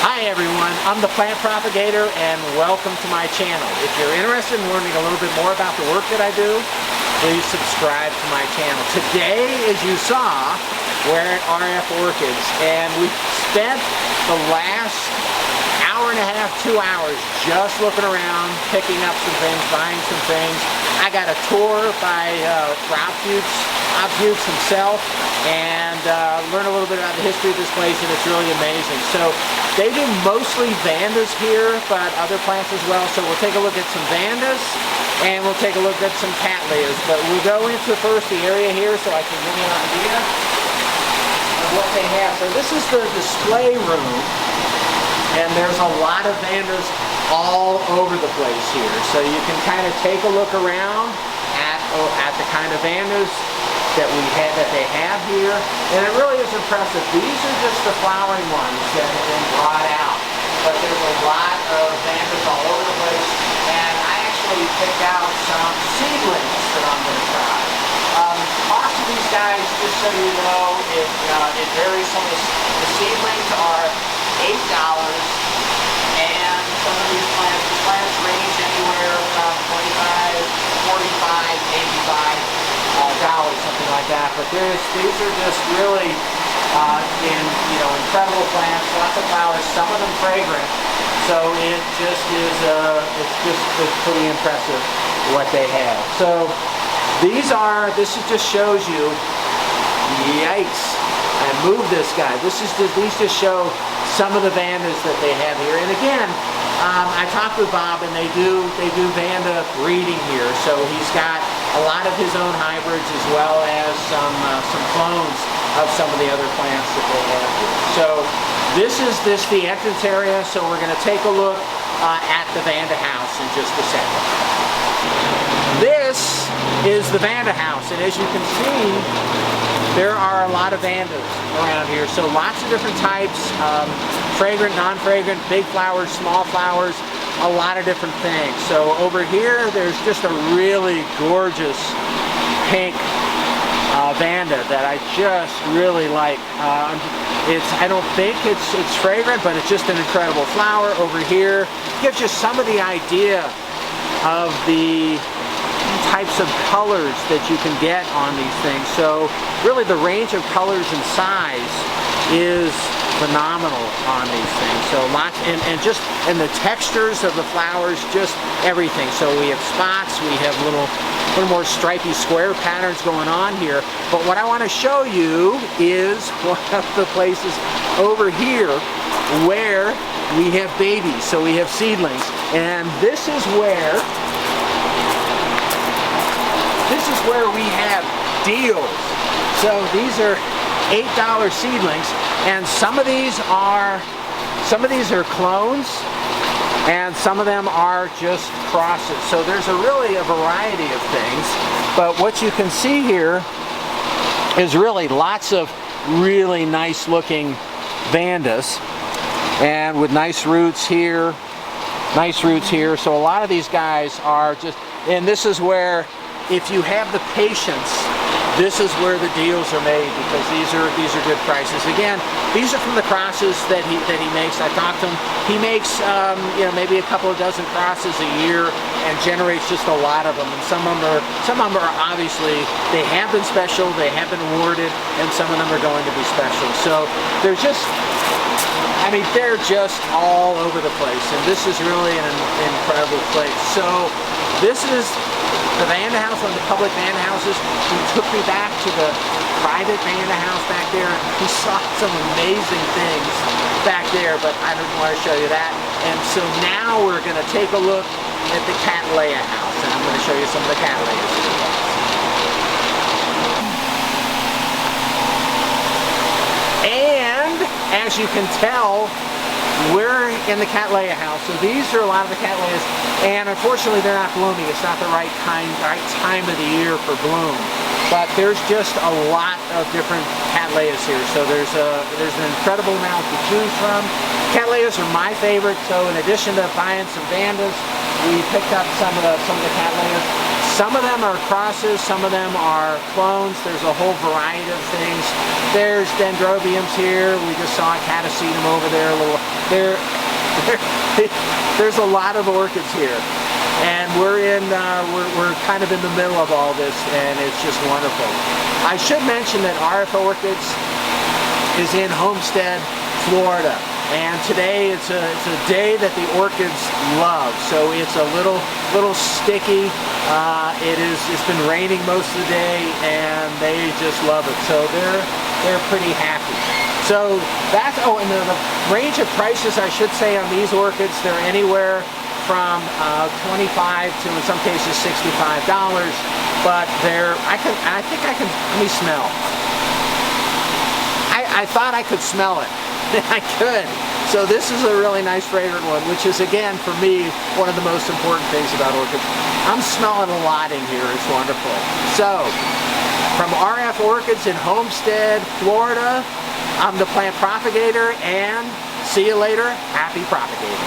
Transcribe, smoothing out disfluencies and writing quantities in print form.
Hi everyone, I'm the Plant Propagator and welcome to my channel. If you're interested in learning a little bit more about the work that I do, please subscribe to my channel. Today, as you saw, we're at RF Orchids and we spent the last hour and a half, 2 hours just looking around, picking up some things, buying some things. I got a tour by Bob Fuchs himself, and learn a little bit about the history of this place, and it's really amazing. So they do mostly Vandas here, but other plants as well. So we'll take a look at some Vandas, and we'll take a look at some Cattleyas. But we'll go into first the area here so I can give you an idea of what they have. So this is the display room, and there's a lot of Vandas all over the place here. So you can kind of take a look around at the kind of Vandas that they have here, and it really is impressive. These are just the flowering ones that have been brought out, but there's a lot of Vandas all over the place, and I actually picked out some seedlings that I'm going to try. Cost of these guys, just so you know, it varies. Some of the seedlings are $8, and some of these plants range anywhere from $25, $45, $85. Something like that, but these are just really incredible plants, lots of flowers, some of them fragrant, so it just is it's pretty impressive what they have. So this just shows you, yikes, I moved this guy. These just show some of the Vandas that they have here, and again, I talked with Bob, and they do Vanda breeding here, so he's got a lot of his own hybrids as well as some clones of some of the other plants that they have here. So this is the entrance area, so we're going to take a look at the Vanda House in just a second. This is the Vanda House, and as you can see, there are a lot of Vandas around here. So lots of different types, fragrant, non-fragrant, big flowers, small flowers, a lot of different things. So over here, there's just a really gorgeous pink Vanda that I just really like. I don't think it's fragrant, but it's just an incredible flower. Over here, gives you some of the idea of the types of colors that you can get on these things. So really the range of colors and size is phenomenal on these things. So lots, and the textures of the flowers, just everything. So we have spots, we have little more stripy square patterns going on here. But what I want to show you is one of the places over here where we have babies. So we have seedlings, and this is where we have deals. So these are $8 seedlings, and some of these are clones, and some of them are just crosses. So there's really a variety of things, but what you can see here is really lots of really nice looking Vandas, and with nice roots here. So a lot of these guys are just, and this is where, if you have the patience, this is where the deals are made, because these are good prices. Again, these are from the crosses that he makes. I talked to him. He makes maybe a couple of dozen crosses a year and generates just a lot of them. And some of them are obviously, they have been special, they have been awarded, and some of them are going to be special. So they're just all over the place, and this is really an incredible place. So this is the Vanda House, one of the public Vanda houses. He took me back to the private Vanda House back there. He saw some amazing things back there, but I don't want to show you that. And so now we're going to take a look at the Cattleya house, and I'm going to show you some of the Cattleyas. And as you can tell, we're in the Cattleya house. So these are a lot of the Cattleyas, and unfortunately they're not blooming. It's not the right time of the year for bloom. But there's just a lot of different Cattleyas here. So there's an incredible amount to choose from. Cattleyas are my favorite. So in addition to buying some Vandas, we picked up some of the Cattleyas. Some of them are crosses, some of them are clones. There's a whole variety of things. There's dendrobiums here. We just saw a catasetum over there, a little there, there's a lot of orchids here, and we're kind of in the middle of all this, and it's just wonderful. I should mention that RF Orchids is in Homestead, Florida, and today it's a day that the orchids love. So it's a little sticky. It's been raining most of the day, and they just love it. So they're pretty happy. So that's, oh, and the range of prices, I should say, on these orchids, they're anywhere from $25 to, in some cases, $65. But I think I can, let me smell. I thought I could smell it. I could. So this is a really nice fragrant one, which is, again, for me, one of the most important things about orchids. I'm smelling a lot in here. It's wonderful. So, from RF Orchids in Homestead, Florida, I'm the plant propagator, and see you later. Happy propagating.